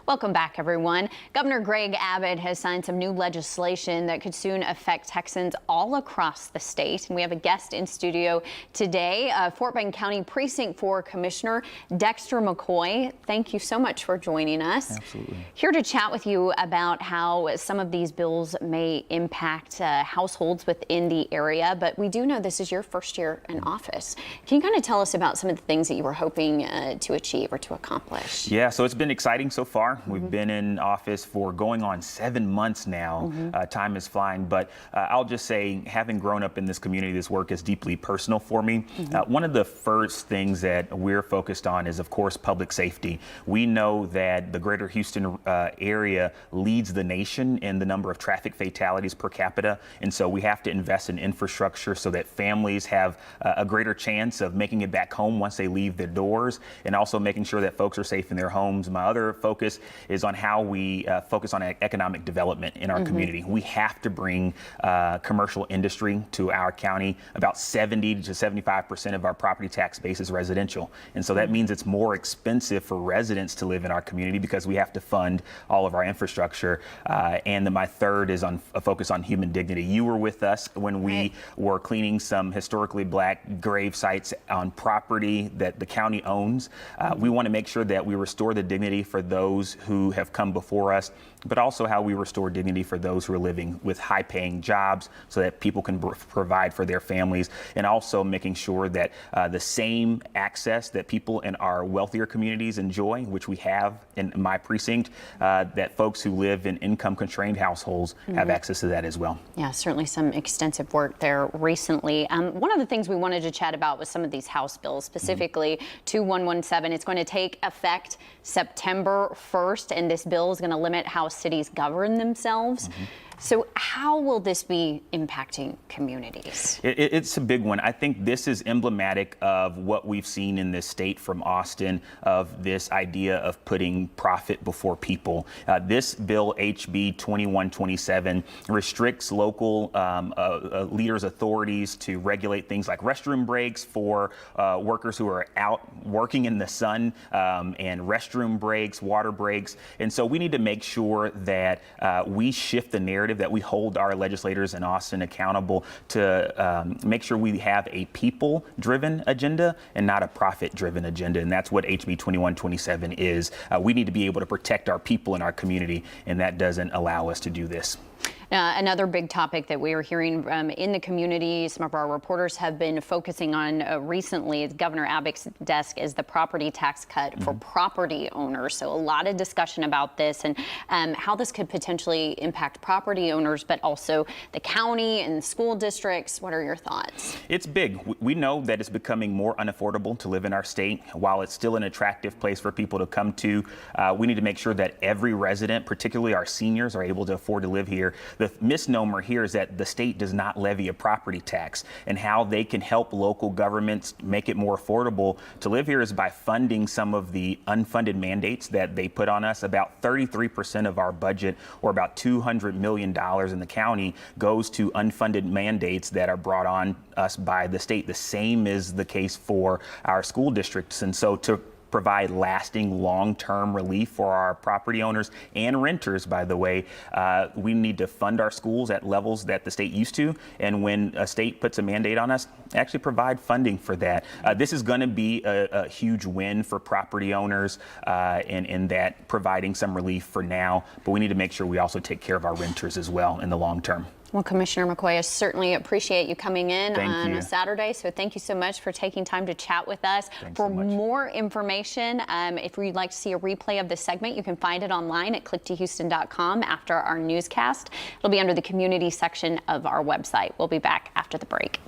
Welcome back, everyone. Governor Greg Abbott has signed some new legislation that could soon affect Texans all across the state. And we have a guest in studio today, Fort Bend County Precinct 4 Commissioner Dexter McCoy. Thank you so much for joining us. Absolutely. Here to chat with you about how some of these bills may impact households within the area. But we do know this is your first year in office. Can you kind of tell us about some of the things that you were hoping to achieve or to accomplish? Yeah, so it's been exciting so far. We've been in office for going on 7 months now. Time is flying, but I'll just say, having grown up in this community, this work is deeply personal for me. One of the first things that we're focused on is, of course, public safety. We know that the greater Houston area leads the nation in the number of traffic fatalities per capita, and so we have to invest in infrastructure so that families have a greater chance of making it back home once they leave their doors, and also making sure that folks are safe in their homes. My other focus is on how we focus on economic development in our community. We have to bring commercial industry to our county. About 70 to 75% of our property tax base is residential. And so that means it's more expensive for residents to live in our community because we have to fund all of our infrastructure. And then my third is on a focus on human dignity. You were with us when we were cleaning some historically black grave sites on property that the county owns. We want to make sure that we restore the dignity for those who have come before us, but also how we restore dignity for those who are living with high-paying jobs so that people can provide for their families, and also making sure that the same access that people in our wealthier communities enjoy, which we have in my precinct, that folks who live in income-constrained households have access to that as well. Yeah, certainly some extensive work there recently. One of the things we wanted to chat about was some of these House bills, specifically 2117. It's going to take effect September 1st, and this bill is going to limit how cities govern themselves. So how will this be impacting communities? It's a big one. I think this is emblematic of what we've seen in this state from Austin, of this idea of putting profit before people. This bill, HB 2127, restricts local leaders' authorities to regulate things like restroom breaks for workers who are out working in the sun, and restroom breaks, water breaks. And so we need to make sure that we shift the narrative, that we hold our legislators in Austin accountable to make sure we have a people-driven agenda and not a profit-driven agenda. And that's what HB 2127 is. We need to be able to protect our people in our community, and that doesn't allow us to do this. Another big topic that we are hearing in the community, some of our reporters have been focusing on recently, is Governor Abbott's desk, is the property tax cut for property owners. So a lot of discussion about this and how this could potentially impact property owners, but also the county and school districts. What are your thoughts? It's big. We know that it's becoming more unaffordable to live in our state. While it's still an attractive place for people to come to, we need to make sure that every resident, particularly our seniors, are able to afford to live here. The misnomer here is that the state does not levy a property tax, and how they can help local governments make it more affordable to live here is by funding some of the unfunded mandates that they put on us. About 33% of our budget, or about $200 million in the county, goes to unfunded mandates that are brought on us by the state. The same is the case for our school districts. And so to provide lasting long-term relief for our property owners and renters, by the way, we need to fund our schools at levels that the state used to. And when a state puts a mandate on us, actually provide funding for that. This is going to be a huge win for property owners in that providing some relief for now, but we need to make sure we also take care of our renters as well in the long term. Well, Commissioner McCoy, I certainly appreciate you coming in on a Saturday. So thank you so much for taking time to chat with us. Thanks for so much. More information, if you'd like to see a replay of this segment, you can find it online at click2houston.com after our newscast. It'll be under the community section of our website. We'll be back after the break.